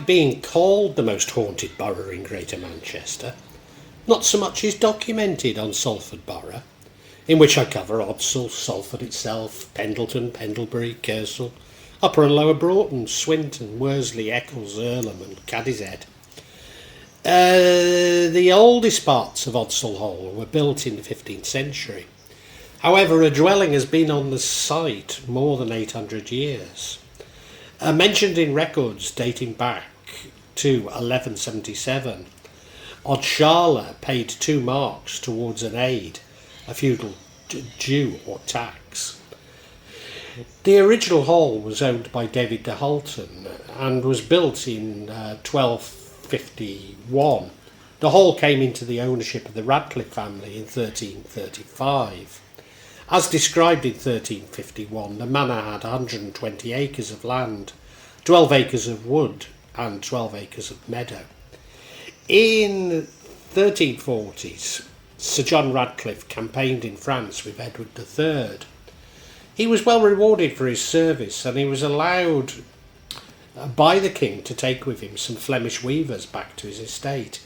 Despite being called the most haunted borough in Greater Manchester, not so much is documented on Salford Borough, in which I cover Ordsall, Salford itself, Pendleton, Pendlebury, Kersal, Upper and Lower Broughton, Swinton, Worsley, Eccles, Irlam and Cadishead. The oldest parts of Ordsall Hall were built in the 15th century. However, a dwelling has been on the site more than 800 years. Mentioned in records dating back to 1177, Ordsall paid 2 marks towards an aid, a feudal due or tax. The original hall was owned by David de Hulton and was built in 1251. The hall came into the ownership of the Radcliffe family in 1335. As described in 1351, the manor had 120 acres of land, 12 acres of wood and 12 acres of meadow. In 1340s, Sir John Radcliffe campaigned in France with Edward III. He was well rewarded for his service, and he was allowed by the king to take with him some Flemish weavers back to his estate.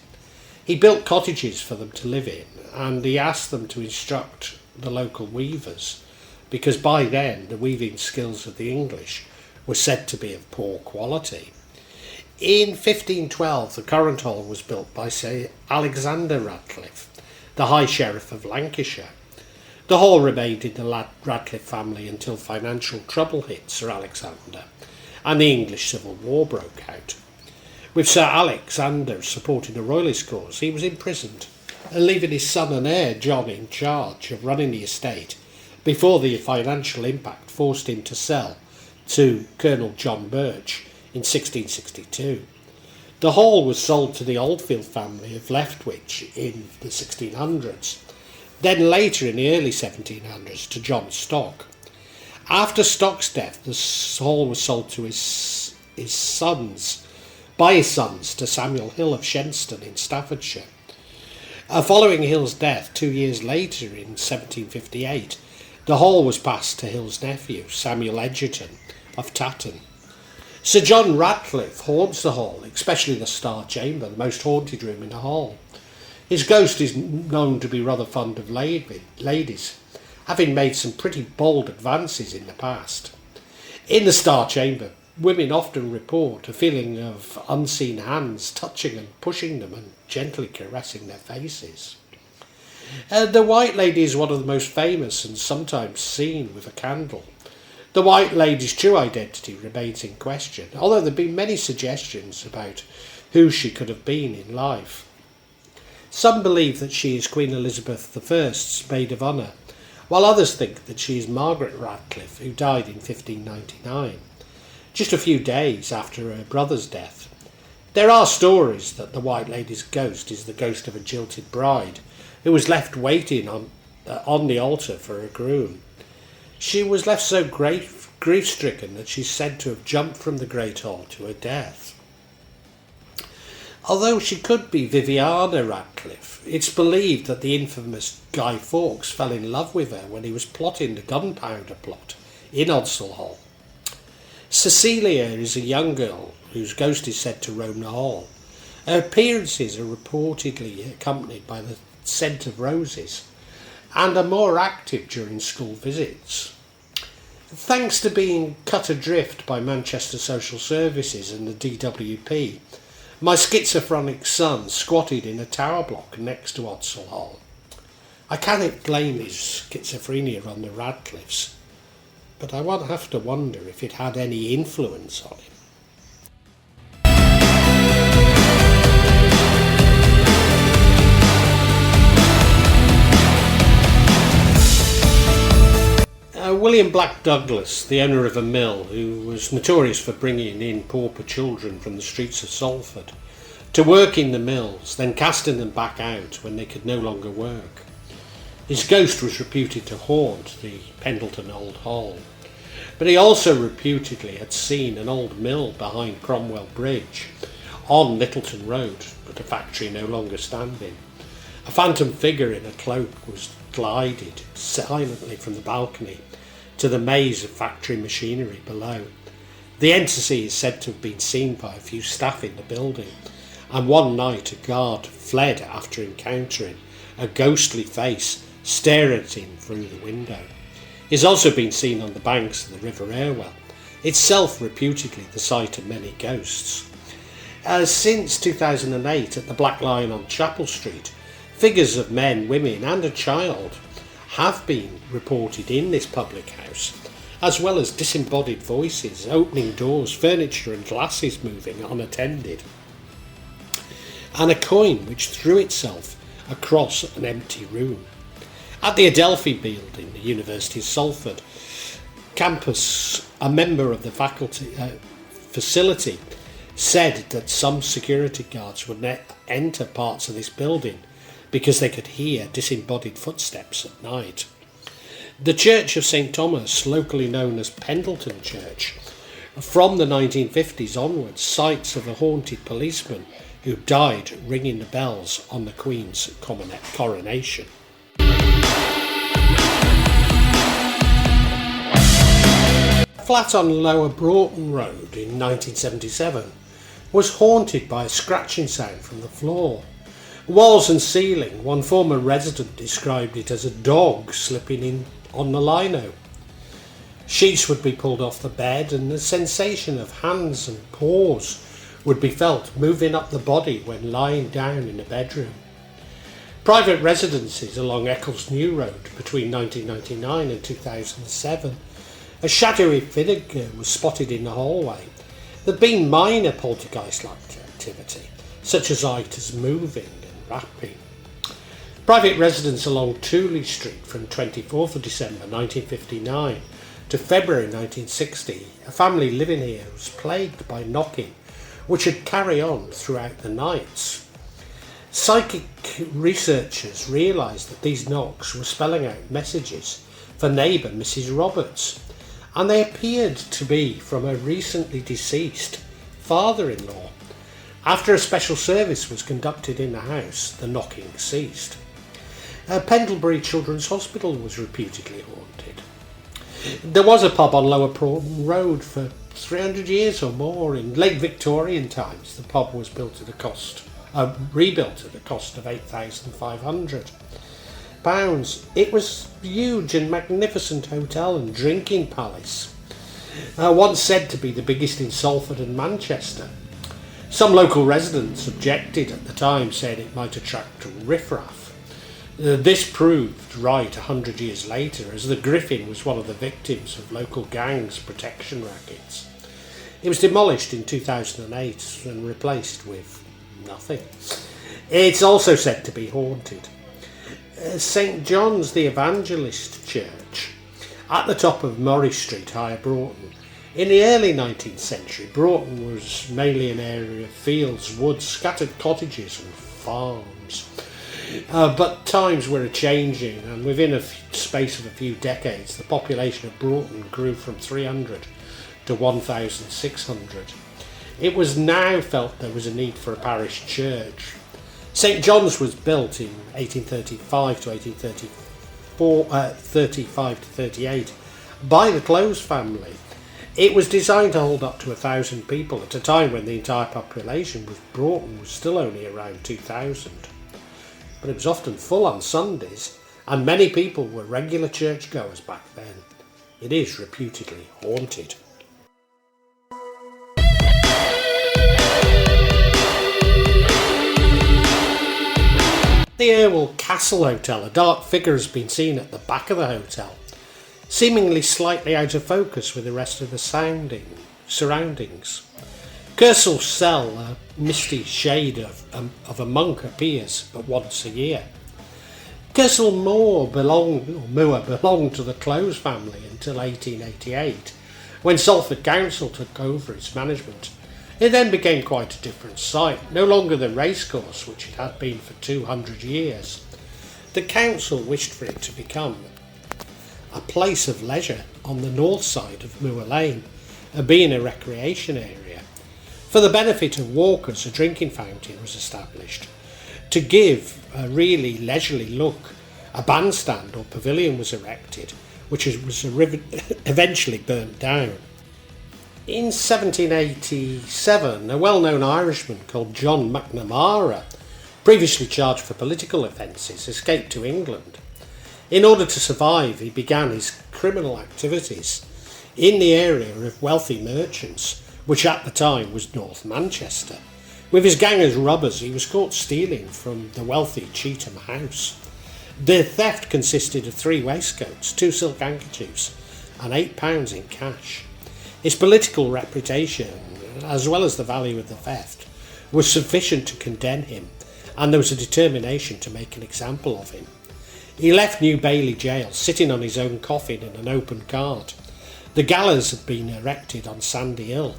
He built cottages for them to live in, and he asked them to instruct the local weavers, because by then the weaving skills of the English were said to be of poor quality. In 1512, the current hall was built by Sir Alexander Radcliffe, the High Sheriff of Lancashire. The hall remained in the Radcliffe family until financial trouble hit Sir Alexander and the English Civil War broke out. With Sir Alexander supporting the Royalist cause, he was imprisoned and leaving his son and heir John in charge of running the estate before the financial impact forced him to sell to Colonel John Birch in 1662. The hall was sold to the Oldfield family of Leftwich in the 1600s, then later in the early 1700s to John Stock. After Stock's death, the hall was sold to his sons to Samuel Hill of Shenston in Staffordshire. Following Hill's death 2 years later in 1758, the hall was passed to Hill's nephew, Samuel Edgerton of Tatton. Sir John Radcliffe haunts the hall, especially the Star Chamber, the most haunted room in the hall. His ghost is known to be rather fond of ladies, having made some pretty bold advances in the past. In the Star Chamber, women often report a feeling of unseen hands touching and pushing them and gently caressing their faces. The White Lady is one of the most famous and sometimes seen with a candle. The White Lady's true identity remains in question, although there have been many suggestions about who she could have been in life. Some believe that she is Queen Elizabeth I's maid of honour, while others think that she is Margaret Radcliffe, who died in 1599, just a few days after her brother's death. There are stories that the White Lady's ghost is the ghost of a jilted bride who was left waiting on the altar for her groom. She was left so grief-stricken that she's said to have jumped from the Great Hall to her death. Although she could be Viviana Radcliffe, it's believed that the infamous Guy Fawkes fell in love with her when he was plotting the gunpowder plot in Ordsall Hall. Cecilia is a young girl whose ghost is said to roam the hall. Her appearances are reportedly accompanied by the scent of roses and are more active during school visits. Thanks to being cut adrift by Manchester Social Services and the DWP, my schizophrenic son squatted in a tower block next to Ordsall Hall. I cannot blame his schizophrenia on the Radcliffes, but I would have to wonder if it had any influence on him. William Black Douglas, the owner of a mill who was notorious for bringing in pauper children from the streets of Salford to work in the mills, then casting them back out when they could no longer work. His ghost was reputed to haunt the Pendleton Old Hall, but he also reputedly had seen an old mill behind Cromwell Bridge on Littleton Road, but a factory no longer standing. A phantom figure in a cloak was glided silently from the balcony to the maze of factory machinery below. The entity is said to have been seen by a few staff in the building, and one night a guard fled after encountering a ghostly face staring at him through the window. It has also been seen on the banks of the River Irwell, itself reputedly the site of many ghosts. Since 2008 at the Black Lion on Chapel Street, figures of men, women and a child have been reported in this public house, as well as disembodied voices, opening doors, furniture and glasses moving unattended, and a coin which threw itself across an empty room. At the Adelphi building, the University of Salford campus, a member of the faculty facility said that some security guards would enter parts of this building because they could hear disembodied footsteps at night. The Church of St Thomas, locally known as Pendleton Church, from the 1950s onwards, sites of a haunted policeman who died ringing the bells on the Queen's coronation. Flat on Lower Broughton Road in 1977 was haunted by a scratching sound from the floor. Walls and ceiling, one former resident described it as a dog slipping in on the lino. Sheets would be pulled off the bed and the sensation of hands and paws would be felt moving up the body when lying down in a bedroom. Private residences along Eccles New Road between 1999 and 2007, a shadowy figure was spotted in the hallway. There'd been minor poltergeist-like activity, such as items moving and rapping. Private residence along Tooley Street from 24th of December 1959 to February 1960, a family living here was plagued by knocking, which would carry on throughout the nights. Psychic researchers realised that these knocks were spelling out messages for neighbour Mrs. Roberts, and they appeared to be from a recently deceased father-in-law. After a special service was conducted in the house, the knocking ceased. Pendlebury Children's Hospital was reputedly haunted. There was a pub on Lower Broughton Road for 300 years or more. In late Victorian times, the pub was rebuilt at a cost of £8,500. It was a huge and magnificent hotel and drinking palace, once said to be the biggest in Salford and Manchester. Some local residents objected at the time, saying it might attract riffraff. This proved right 100 years later, as the Griffin was one of the victims of local gangs' protection rackets. It was demolished in 2008 and replaced with nothing. It's also said to be haunted. St John's the Evangelist Church, at the top of Morris Street, Higher Broughton. In the early 19th century, Broughton was mainly an area of fields, woods, scattered cottages and farms. But times were changing, and within a space of a few decades, the population of Broughton grew from 300 to 1,600. It was now felt there was a need for a parish church. St John's was built in 1835 to 1835 to 38 by the Close family. It was designed to hold up to 1,000 people at a time when the entire population of Broughton was still only around 2,000. But it was often full on Sundays, and many people were regular churchgoers back then. It is reputedly haunted. The Irwell Castle Hotel, a dark figure has been seen at the back of the hotel, seemingly slightly out of focus with the rest of the surroundings. Kersal's cell, a misty shade of a monk, appears but once a year. Kersal Moor belonged to the Close family until 1888, when Salford Council took over its management. It then became quite a different site, no longer the racecourse which it had been for 200 years. The council wished for it to become a place of leisure on the north side of Moor Lane, being a recreation area. For the benefit of walkers, a drinking fountain was established. To give a really leisurely look, a bandstand or pavilion was erected, which was eventually burnt down. In 1787, a well-known Irishman called John McNamara, previously charged for political offences, escaped to England. In order to survive, he began his criminal activities in the area of wealthy merchants, which at the time was North Manchester. With his gang as robbers, he was caught stealing from the wealthy Cheetham house. The theft consisted of 3 waistcoats, 2 silk handkerchiefs, and £8 in cash. His political reputation, as well as the value of the theft, was sufficient to condemn him, and there was a determination to make an example of him. He left New Bailey Jail sitting on his own coffin in an open cart. The gallows had been erected on Sandy Hill,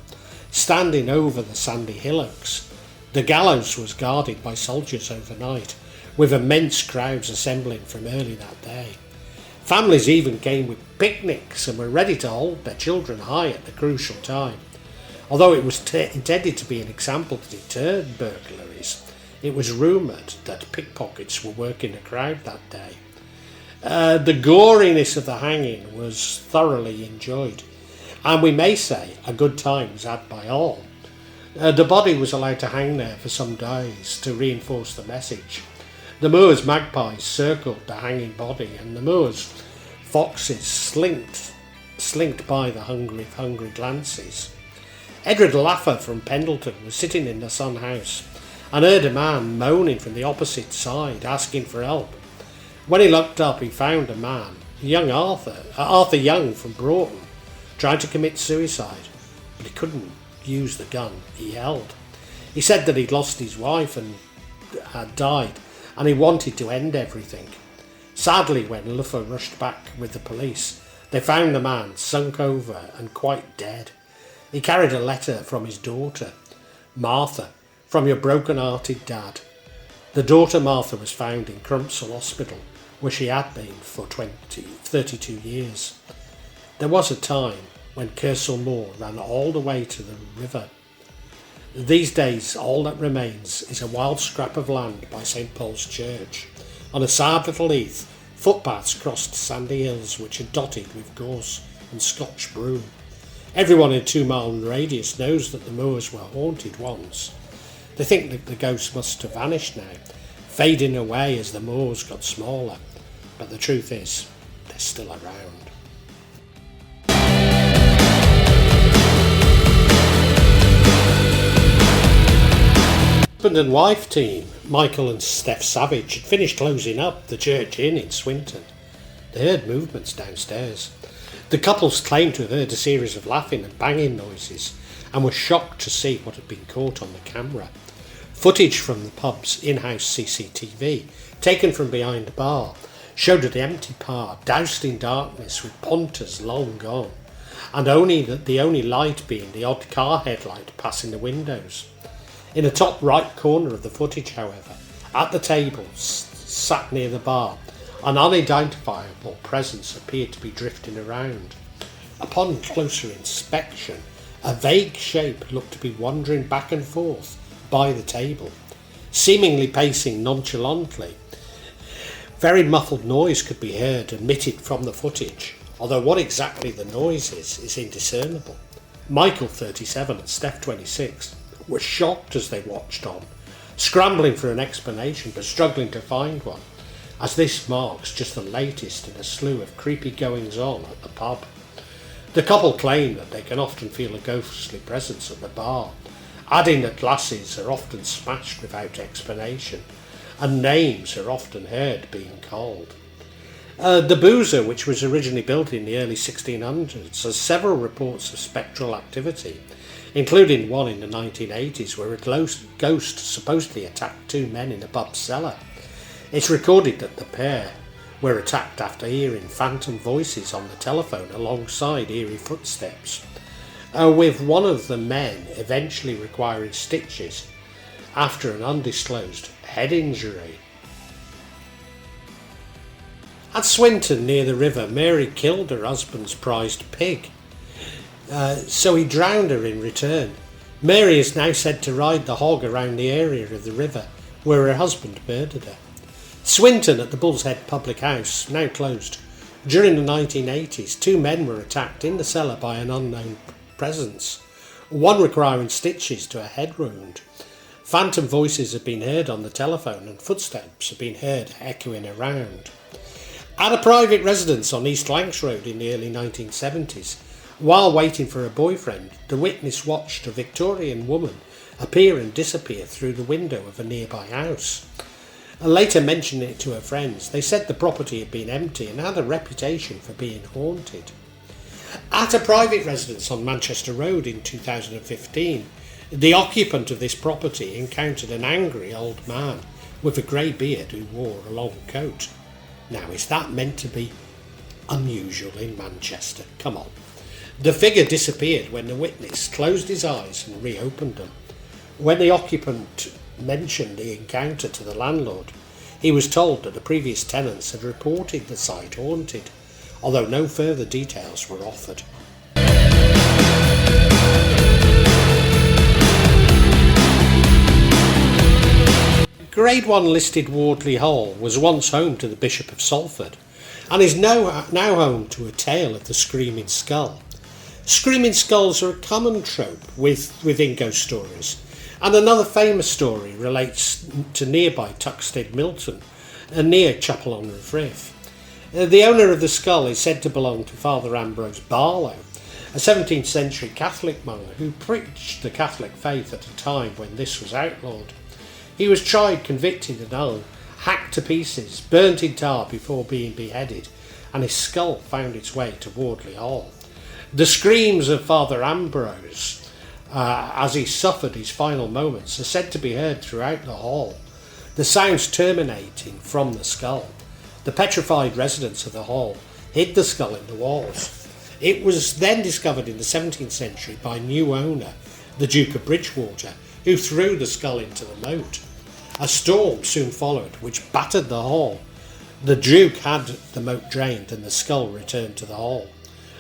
standing over the sandy hillocks. The gallows was guarded by soldiers overnight, with immense crowds assembling from early that day. Families even came with picnics and were ready to hold their children high at the crucial time. Although it was intended to be an example to deter burglaries, it was rumoured that pickpockets were working the crowd that day. The goriness of the hanging was thoroughly enjoyed, and we may say a good time was had by all. The body was allowed to hang there for some days to reinforce the message. The moors' magpies circled the hanging body, and the moors' foxes slinked by the hungry glances. Edward Laffer from Pendleton was sitting in the Sun House and heard a man moaning from the opposite side, asking for help. When he looked up, he found a man, young Arthur Young from Broughton, trying to commit suicide, but he couldn't use the gun he held. He said that he'd lost his wife and had died, and he wanted to end everything. Sadly, when Luffer rushed back with the police, they found the man sunk over and quite dead. He carried a letter from his daughter, Martha, from your broken-hearted dad. The daughter Martha was found in Kersal Hospital, where she had been for 32 years. There was a time when Kersal Moor ran all the way to the river. These days, all that remains is a wild scrap of land by St Paul's Church. On a sad little heath, footpaths crossed sandy hills which are dotted with gorse and Scotch broom. Everyone in a 2-mile radius knows that the moors were haunted once. They think that the ghosts must have vanished now, fading away as the moors got smaller. But the truth is, they're still around. Husband and wife team, Michael and Steph Savage, had finished closing up the Church Inn in Swinton. They heard movements downstairs. The couples claimed to have heard a series of laughing and banging noises and were shocked to see what had been caught on the camera. Footage from the pub's in-house CCTV, taken from behind the bar, showed an empty bar doused in darkness with punters long gone, and the only light being the odd car headlight passing the windows. In the top right corner of the footage, however, at the tables sat near the bar, an unidentifiable presence appeared to be drifting around. Upon closer inspection, a vague shape looked to be wandering back and forth by the table, seemingly pacing nonchalantly. Very muffled noise could be heard emitted from the footage, although what exactly the noise is indiscernible. Michael, 37, and Steph, 26, were shocked as they watched on, scrambling for an explanation but struggling to find one, as this marks just the latest in a slew of creepy goings-on at the pub. The couple claim that they can often feel a ghostly presence at the bar, adding that glasses are often smashed without explanation, and names are often heard being called. The Boozer, which was originally built in the early 1600s, has several reports of spectral activity, including one in the 1980s where a ghost supposedly attacked 2 men in a pub cellar. It's recorded that the pair were attacked after hearing phantom voices on the telephone alongside eerie footsteps, with one of the men eventually requiring stitches after an undisclosed head injury. At Swinton, near the river, Mary killed her husband's prized pig, so he drowned her in return. Mary is now said to ride the hog around the area of the river where her husband murdered her. Swinton, at the Bull's Head public house, now closed. During the 1980s, 2 men were attacked in the cellar by an unknown presence, one requiring stitches to a head wound. Phantom voices have been heard on the telephone and footsteps have been heard echoing around. At a private residence on East Lancs Road in the early 1970s, while waiting for a boyfriend, the witness watched a Victorian woman appear and disappear through the window of a nearby house. Later mentioning it to her friends, they said the property had been empty and had a reputation for being haunted. At a private residence on Manchester Road in 2015, the occupant of this property encountered an angry old man with a grey beard who wore a long coat. Now, is that meant to be unusual in Manchester? Come on. The figure disappeared when the witness closed his eyes and reopened them. When the occupant mentioned the encounter to the landlord, he was told that the previous tenants had reported the site haunted, although no further details were offered. Grade 1 listed Wardley Hall was once home to the Bishop of Salford and is now home to a tale of the Screaming Skull. Screaming skulls are a common trope within ghost stories, and another famous story relates to nearby Tuxted Milton, near Chapel-on-Frith. The owner of the skull is said to belong to Father Ambrose Barlow, a 17th century Catholic monk who preached the Catholic faith at a time when this was outlawed. He was tried, convicted and hung, hacked to pieces, burnt in tar before being beheaded, and his skull found its way to Wardley Hall. The screams of Father Ambrose as he suffered his final moments are said to be heard throughout the hall, the sounds terminating from the skull. The petrified residents of the hall hid the skull in the walls. It was then discovered in the 17th century by new owner, the Duke of Bridgewater, who threw the skull into the moat. A storm soon followed, which battered the hall. The Duke had the moat drained and the skull returned to the hall.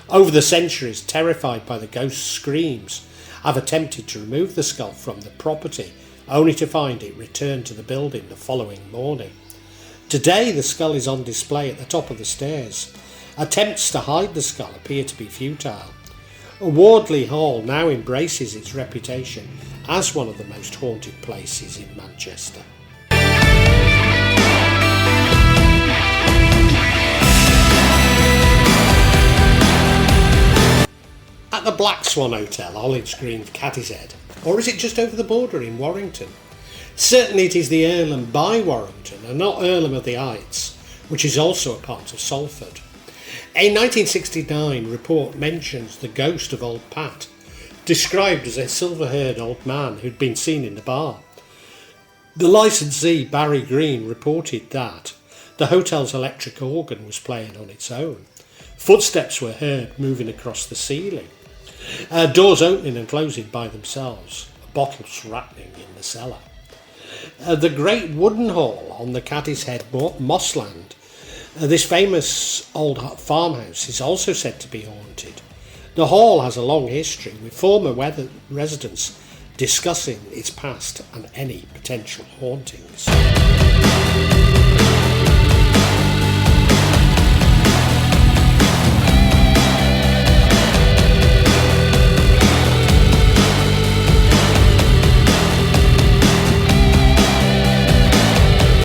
Over the centuries, terrified by the ghost's screams, have attempted to remove the skull from the property, only to find it returned to the building the following morning. Today, the skull is on display at the top of the stairs. Attempts to hide the skull appear to be futile. Wardley Hall now embraces its reputation as one of the most haunted places in Manchester. At the Black Swan Hotel, Olives Green, Cadishead, or is it just over the border in Warrington? Certainly it is the Irlam by Warrington and not Irlam of the Heights, which is also a part of Salford. A 1969 report mentions the ghost of Old Pat, described as a silver-haired old man who'd been seen in the bar. The licensee, Barry Green, reported that the hotel's electric organ was playing on its own. Footsteps were heard moving across the ceiling. Doors opening and closing by themselves. Bottles rattling in the cellar. The Great Wooden Hall on the Cadishead Mossland. This famous old farmhouse is also said to be haunted. The hall has a long history, with former residents discussing its past and any potential hauntings.